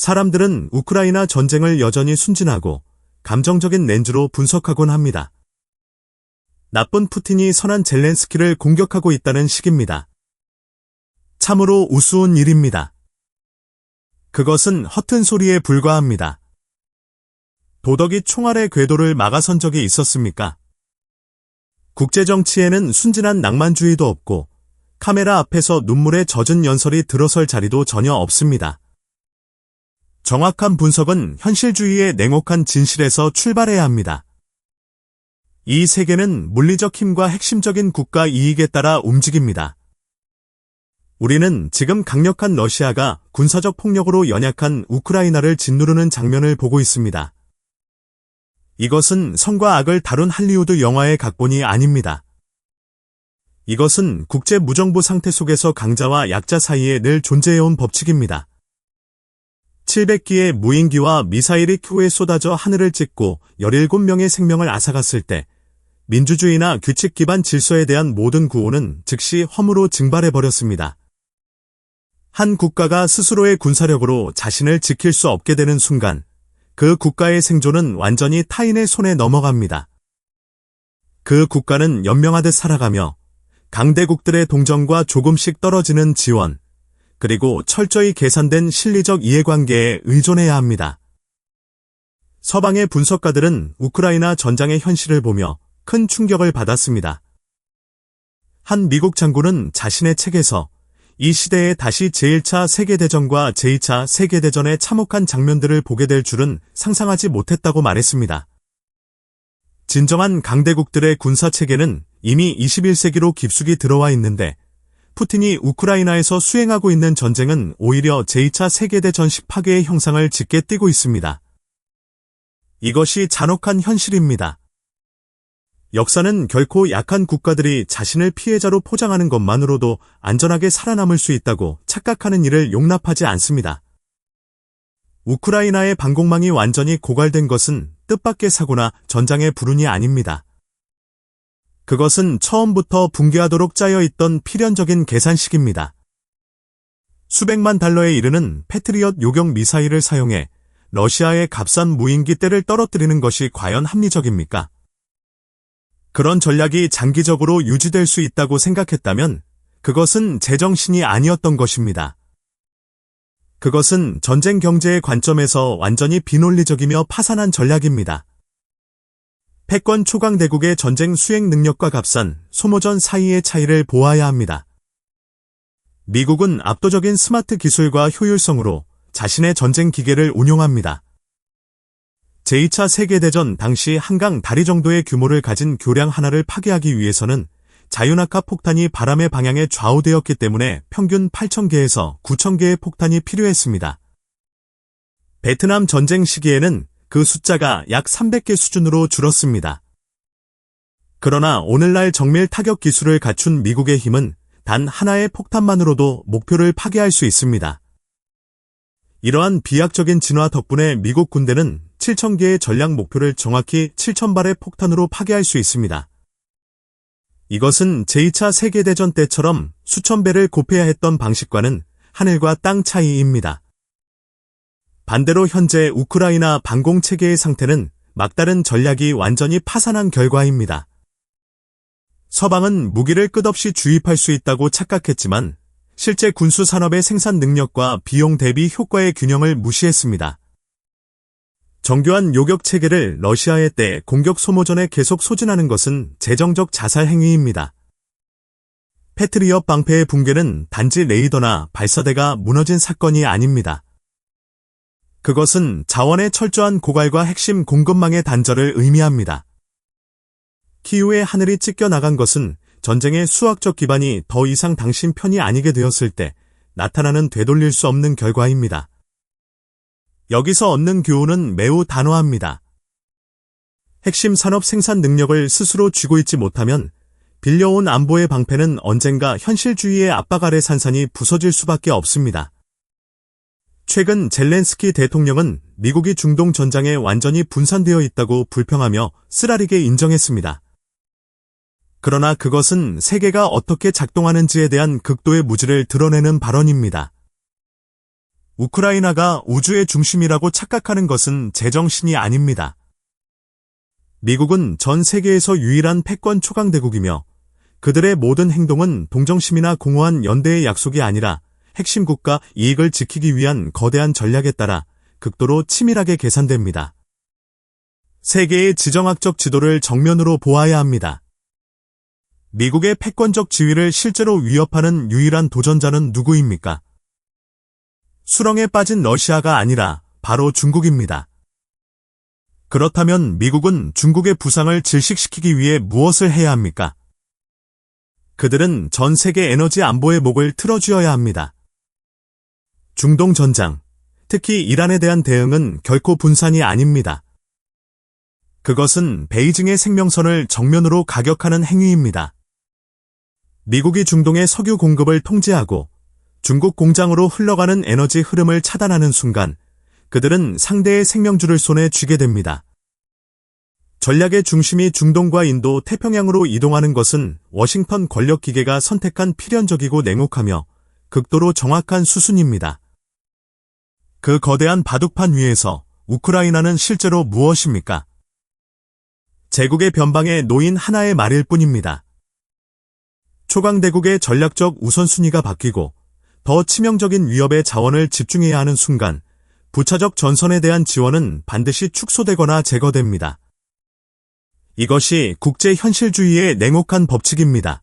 사람들은 우크라이나 전쟁을 여전히 순진하고 감정적인 렌즈로 분석하곤 합니다. 나쁜 푸틴이 선한 젤렌스키를 공격하고 있다는 식입니다. 참으로 우스운 일입니다. 그것은 허튼 소리에 불과합니다. 도덕이 총알의 궤도를 막아선 적이 있었습니까? 국제정치에는 순진한 낭만주의도 없고 카메라 앞에서 눈물에 젖은 연설이 들어설 자리도 전혀 없습니다. 정확한 분석은 현실주의의 냉혹한 진실에서 출발해야 합니다. 이 세계는 물리적 힘과 핵심적인 국가 이익에 따라 움직입니다. 우리는 지금 강력한 러시아가 군사적 폭력으로 연약한 우크라이나를 짓누르는 장면을 보고 있습니다. 이것은 선과 악을 다룬 할리우드 영화의 각본이 아닙니다. 이것은 국제 무정부 상태 속에서 강자와 약자 사이에 늘 존재해온 법칙입니다. 700기의 무인기와 미사일이 큐에 쏟아져 하늘을 찢고 17명의 생명을 앗아갔을 때 민주주의나 규칙 기반 질서에 대한 모든 구호는 즉시 허무로 증발해버렸습니다. 한 국가가 스스로의 군사력으로 자신을 지킬 수 없게 되는 순간 그 국가의 생존은 완전히 타인의 손에 넘어갑니다. 그 국가는 연명하듯 살아가며 강대국들의 동정과 조금씩 떨어지는 지원, 그리고 철저히 계산된 실리적 이해관계에 의존해야 합니다. 서방의 분석가들은 우크라이나 전장의 현실을 보며 큰 충격을 받았습니다. 한 미국 장군은 자신의 책에서 이 시대에 다시 제1차 세계대전과 제2차 세계대전의 참혹한 장면들을 보게 될 줄은 상상하지 못했다고 말했습니다. 진정한 강대국들의 군사체계는 이미 21세기로 깊숙이 들어와 있는데 푸틴이 우크라이나에서 수행하고 있는 전쟁은 오히려 제2차 세계대전식 파괴의 형상을 짙게 띠고 있습니다. 이것이 잔혹한 현실입니다. 역사는 결코 약한 국가들이 자신을 피해자로 포장하는 것만으로도 안전하게 살아남을 수 있다고 착각하는 일을 용납하지 않습니다. 우크라이나의 방공망이 완전히 고갈된 것은 뜻밖의 사고나 전장의 불운이 아닙니다. 그것은 처음부터 붕괴하도록 짜여있던 필연적인 계산식입니다. 수백만 달러에 이르는 패트리엇 요격 미사일을 사용해 러시아의 값싼 무인기 떼를 떨어뜨리는 것이 과연 합리적입니까? 그런 전략이 장기적으로 유지될 수 있다고 생각했다면 그것은 제정신이 아니었던 것입니다. 그것은 전쟁 경제의 관점에서 완전히 비논리적이며 파산한 전략입니다. 패권 초강대국의 전쟁 수행 능력과 값싼 소모전 사이의 차이를 보아야 합니다. 미국은 압도적인 스마트 기술과 효율성으로 자신의 전쟁 기계를 운용합니다. 제2차 세계대전 당시 한강 다리 정도의 규모를 가진 교량 하나를 파괴하기 위해서는 자유낙하 폭탄이 바람의 방향에 좌우되었기 때문에 평균 8,000개에서 9,000개의 폭탄이 필요했습니다. 베트남 전쟁 시기에는 그 숫자가 약 300개 수준으로 줄었습니다. 그러나 오늘날 정밀 타격 기술을 갖춘 미국의 힘은 단 하나의 폭탄만으로도 목표를 파괴할 수 있습니다. 이러한 비약적인 진화 덕분에 미국 군대는 7,000개의 전략 목표를 정확히 7,000발의 폭탄으로 파괴할 수 있습니다. 이것은 제2차 세계대전 때처럼 수천 배를 곱해야 했던 방식과는 하늘과 땅 차이입니다. 반대로 현재 우크라이나 방공체계의 상태는 막다른 전략이 완전히 파산한 결과입니다. 서방은 무기를 끝없이 주입할 수 있다고 착각했지만 실제 군수산업의 생산 능력과 비용 대비 효과의 균형을 무시했습니다. 정교한 요격 체계를 러시아의 때 공격 소모전에 계속 소진하는 것은 재정적 자살 행위입니다. 패트리엇 방패의 붕괴는 단지 레이더나 발사대가 무너진 사건이 아닙니다. 그것은 자원의 철저한 고갈과 핵심 공급망의 단절을 의미합니다. 키우의 하늘이 찢겨 나간 것은 전쟁의 수학적 기반이 더 이상 당신 편이 아니게 되었을 때 나타나는 되돌릴 수 없는 결과입니다. 여기서 얻는 교훈은 매우 단호합니다. 핵심 산업 생산 능력을 스스로 쥐고 있지 못하면 빌려온 안보의 방패는 언젠가 현실주의의 압박 아래 산산이 부서질 수밖에 없습니다. 최근 젤렌스키 대통령은 미국이 중동 전장에 완전히 분산되어 있다고 불평하며 쓰라리게 인정했습니다. 그러나 그것은 세계가 어떻게 작동하는지에 대한 극도의 무지를 드러내는 발언입니다. 우크라이나가 우주의 중심이라고 착각하는 것은 제정신이 아닙니다. 미국은 전 세계에서 유일한 패권 초강대국이며 그들의 모든 행동은 동정심이나 공허한 연대의 약속이 아니라 핵심 국가 이익을 지키기 위한 거대한 전략에 따라 극도로 치밀하게 계산됩니다. 세계의 지정학적 지도를 정면으로 보아야 합니다. 미국의 패권적 지위를 실제로 위협하는 유일한 도전자는 누구입니까? 수렁에 빠진 러시아가 아니라 바로 중국입니다. 그렇다면 미국은 중국의 부상을 질식시키기 위해 무엇을 해야 합니까? 그들은 전 세계 에너지 안보의 목을 틀어쥐어야 합니다. 중동 전장, 특히 이란에 대한 대응은 결코 분산이 아닙니다. 그것은 베이징의 생명선을 정면으로 가격하는 행위입니다. 미국이 중동의 석유 공급을 통제하고 중국 공장으로 흘러가는 에너지 흐름을 차단하는 순간 그들은 상대의 생명줄을 손에 쥐게 됩니다. 전략의 중심이 중동과 인도, 태평양으로 이동하는 것은 워싱턴 권력기계가 선택한 필연적이고 냉혹하며 극도로 정확한 수순입니다. 그 거대한 바둑판 위에서 우크라이나는 실제로 무엇입니까? 제국의 변방에 놓인 하나의 말일 뿐입니다. 초강대국의 전략적 우선순위가 바뀌고 더 치명적인 위협의 자원을 집중해야 하는 순간 부차적 전선에 대한 지원은 반드시 축소되거나 제거됩니다. 이것이 국제 현실주의의 냉혹한 법칙입니다.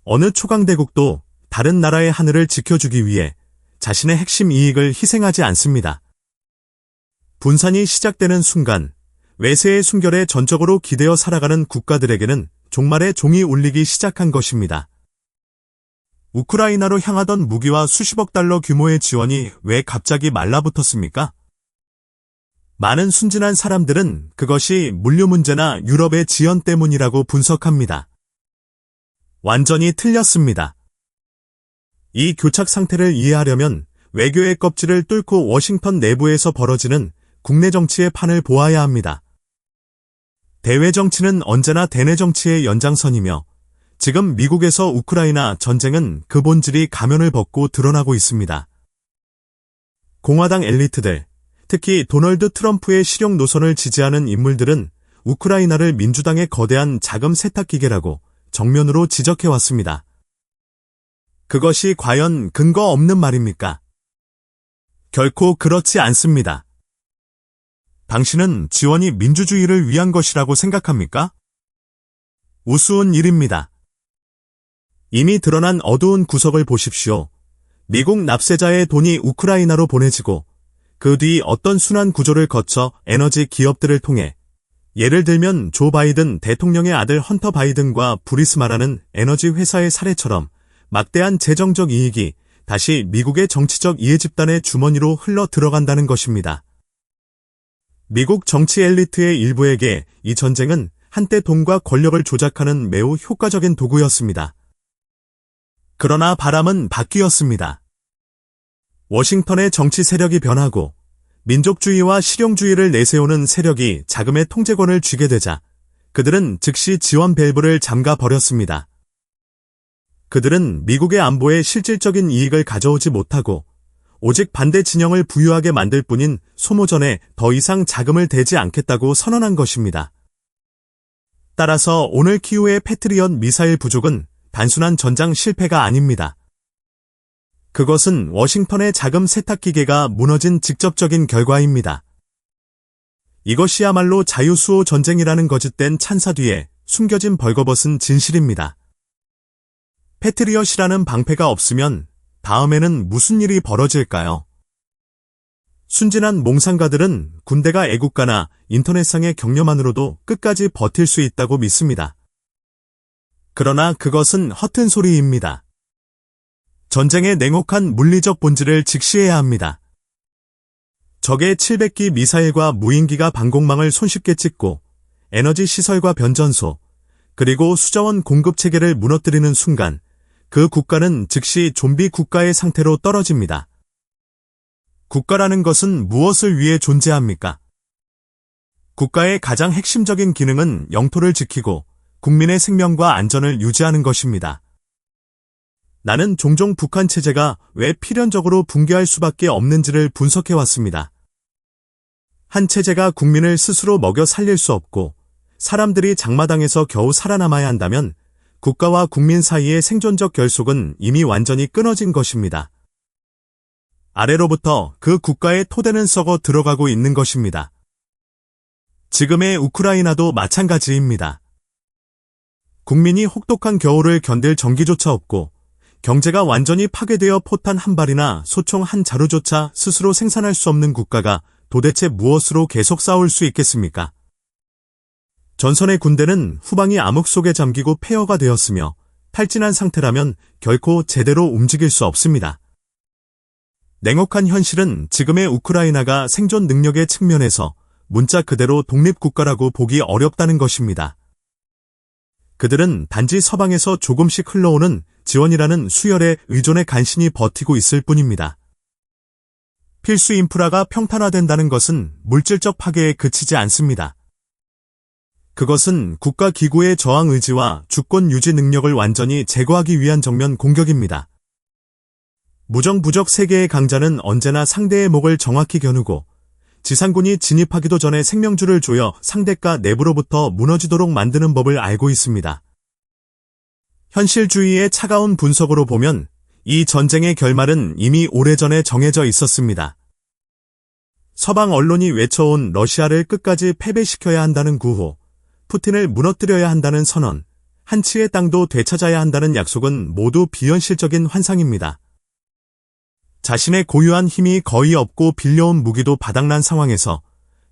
어느 초강대국도 다른 나라의 하늘을 지켜주기 위해 자신의 핵심 이익을 희생하지 않습니다. 분산이 시작되는 순간 외세의 순결에 전적으로 기대어 살아가는 국가들에게는 종말의 종이 울리기 시작한 것입니다. 우크라이나로 향하던 무기와 수십억 달러 규모의 지원이 왜 갑자기 말라붙었습니까? 많은 순진한 사람들은 그것이 물류 문제나 유럽의 지연 때문이라고 분석합니다. 완전히 틀렸습니다. 이 교착 상태를 이해하려면 외교의 껍질을 뚫고 워싱턴 내부에서 벌어지는 국내 정치의 판을 보아야 합니다. 대외 정치는 언제나 대내 정치의 연장선이며 지금 미국에서 우크라이나 전쟁은 그 본질이 가면을 벗고 드러나고 있습니다. 공화당 엘리트들, 특히 도널드 트럼프의 실용 노선을 지지하는 인물들은 우크라이나를 민주당의 거대한 자금 세탁 기계라고 정면으로 지적해왔습니다. 그것이 과연 근거 없는 말입니까? 결코 그렇지 않습니다. 당신은 지원이 민주주의를 위한 것이라고 생각합니까? 우스운 일입니다. 이미 드러난 어두운 구석을 보십시오. 미국 납세자의 돈이 우크라이나로 보내지고 그 뒤 어떤 순환 구조를 거쳐 에너지 기업들을 통해 예를 들면 조 바이든 대통령의 아들 헌터 바이든과 부리스마라는 에너지 회사의 사례처럼 막대한 재정적 이익이 다시 미국의 정치적 이해 집단의 주머니로 흘러 들어간다는 것입니다. 미국 정치 엘리트의 일부에게 이 전쟁은 한때 돈과 권력을 조작하는 매우 효과적인 도구였습니다. 그러나 바람은 바뀌었습니다. 워싱턴의 정치 세력이 변하고 민족주의와 실용주의를 내세우는 세력이 자금의 통제권을 쥐게 되자 그들은 즉시 지원 밸브를 잠가 버렸습니다. 그들은 미국의 안보에 실질적인 이익을 가져오지 못하고 오직 반대 진영을 부유하게 만들 뿐인 소모전에 더 이상 자금을 대지 않겠다고 선언한 것입니다. 따라서 오늘 키우의 패트리엇 미사일 부족은 단순한 전장 실패가 아닙니다. 그것은 워싱턴의 자금 세탁 기계가 무너진 직접적인 결과입니다. 이것이야말로 자유수호 전쟁이라는 거짓된 찬사 뒤에 숨겨진 벌거벗은 진실입니다. 패트리엇이라는 방패가 없으면 다음에는 무슨 일이 벌어질까요? 순진한 몽상가들은 군대가 애국가나 인터넷상의 격려만으로도 끝까지 버틸 수 있다고 믿습니다. 그러나 그것은 허튼 소리입니다. 전쟁의 냉혹한 물리적 본질을 직시해야 합니다. 적의 700기 미사일과 무인기가 방공망을 손쉽게 찍고 에너지 시설과 변전소, 그리고 수자원 공급 체계를 무너뜨리는 순간 그 국가는 즉시 좀비 국가의 상태로 떨어집니다. 국가라는 것은 무엇을 위해 존재합니까? 국가의 가장 핵심적인 기능은 영토를 지키고 국민의 생명과 안전을 유지하는 것입니다. 나는 종종 북한 체제가 왜 필연적으로 붕괴할 수밖에 없는지를 분석해왔습니다. 한 체제가 국민을 스스로 먹여 살릴 수 없고 사람들이 장마당에서 겨우 살아남아야 한다면 국가와 국민 사이의 생존적 결속은 이미 완전히 끊어진 것입니다. 아래로부터 그 국가의 토대는 썩어 들어가고 있는 것입니다. 지금의 우크라이나도 마찬가지입니다. 국민이 혹독한 겨울을 견딜 전기조차 없고 경제가 완전히 파괴되어 포탄 한 발이나 소총 한 자루조차 스스로 생산할 수 없는 국가가 도대체 무엇으로 계속 싸울 수 있겠습니까? 전선의 군대는 후방이 암흑 속에 잠기고 폐허가 되었으며 탈진한 상태라면 결코 제대로 움직일 수 없습니다. 냉혹한 현실은 지금의 우크라이나가 생존 능력의 측면에서 문자 그대로 독립국가라고 보기 어렵다는 것입니다. 그들은 단지 서방에서 조금씩 흘러오는 지원이라는 수열에 의존해 간신히 버티고 있을 뿐입니다. 필수 인프라가 평탄화된다는 것은 물질적 파괴에 그치지 않습니다. 그것은 국가기구의 저항 의지와 주권 유지 능력을 완전히 제거하기 위한 정면 공격입니다. 무정부적 세계의 강자는 언제나 상대의 목을 정확히 겨누고 지상군이 진입하기도 전에 생명줄을 조여 상대가 내부로부터 무너지도록 만드는 법을 알고 있습니다. 현실주의의 차가운 분석으로 보면 이 전쟁의 결말은 이미 오래전에 정해져 있었습니다. 서방 언론이 외쳐온 러시아를 끝까지 패배시켜야 한다는 구호, 푸틴을 무너뜨려야 한다는 선언, 한치의 땅도 되찾아야 한다는 약속은 모두 비현실적인 환상입니다. 자신의 고유한 힘이 거의 없고 빌려온 무기도 바닥난 상황에서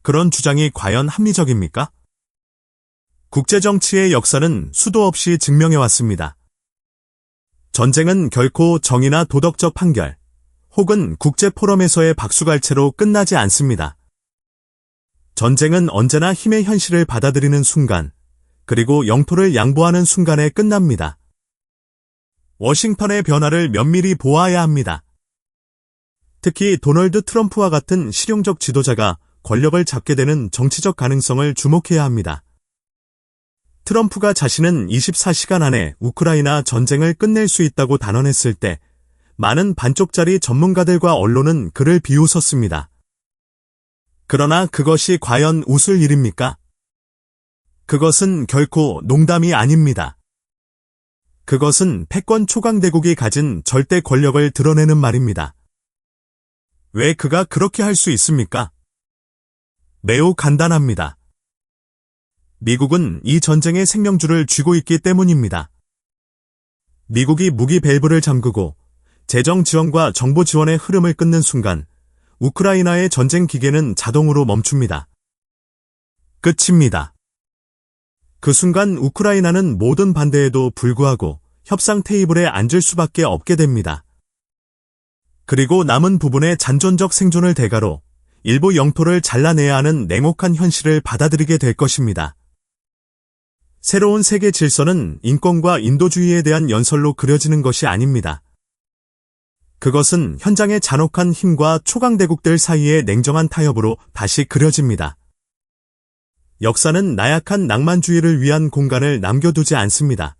그런 주장이 과연 합리적입니까? 국제정치의 역사는 수도 없이 증명해왔습니다. 전쟁은 결코 정의나 도덕적 판결, 혹은 국제포럼에서의 박수갈채로 끝나지 않습니다. 전쟁은 언제나 힘의 현실을 받아들이는 순간, 그리고 영토를 양보하는 순간에 끝납니다. 워싱턴의 변화를 면밀히 보아야 합니다. 특히 도널드 트럼프와 같은 실용적 지도자가 권력을 잡게 되는 정치적 가능성을 주목해야 합니다. 트럼프가 자신은 24시간 안에 우크라이나 전쟁을 끝낼 수 있다고 단언했을 때 많은 반쪽짜리 전문가들과 언론은 그를 비웃었습니다. 그러나 그것이 과연 웃을 일입니까? 그것은 결코 농담이 아닙니다. 그것은 패권 초강대국이 가진 절대 권력을 드러내는 말입니다. 왜 그가 그렇게 할 수 있습니까? 매우 간단합니다. 미국은 이 전쟁의 생명줄을 쥐고 있기 때문입니다. 미국이 무기 밸브를 잠그고 재정 지원과 정보 지원의 흐름을 끊는 순간 우크라이나의 전쟁 기계는 자동으로 멈춥니다. 끝입니다. 그 순간 우크라이나는 모든 반대에도 불구하고 협상 테이블에 앉을 수밖에 없게 됩니다. 그리고 남은 부분의 잔존적 생존을 대가로 일부 영토를 잘라내야 하는 냉혹한 현실을 받아들이게 될 것입니다. 새로운 세계 질서는 인권과 인도주의에 대한 연설로 그려지는 것이 아닙니다. 그것은 현장의 잔혹한 힘과 초강대국들 사이의 냉정한 타협으로 다시 그려집니다. 역사는 나약한 낭만주의를 위한 공간을 남겨두지 않습니다.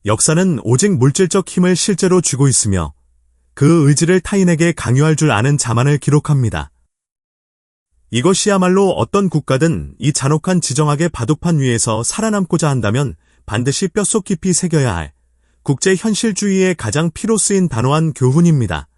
역사는 오직 물질적 힘을 실제로 쥐고 있으며 그 의지를 타인에게 강요할 줄 아는 자만을 기록합니다. 이것이야말로 어떤 국가든 이 잔혹한 지정학의 바둑판 위에서 살아남고자 한다면 반드시 뼛속 깊이 새겨야 할 국제 현실주의의 가장 피로 쓰인 단호한 교훈입니다.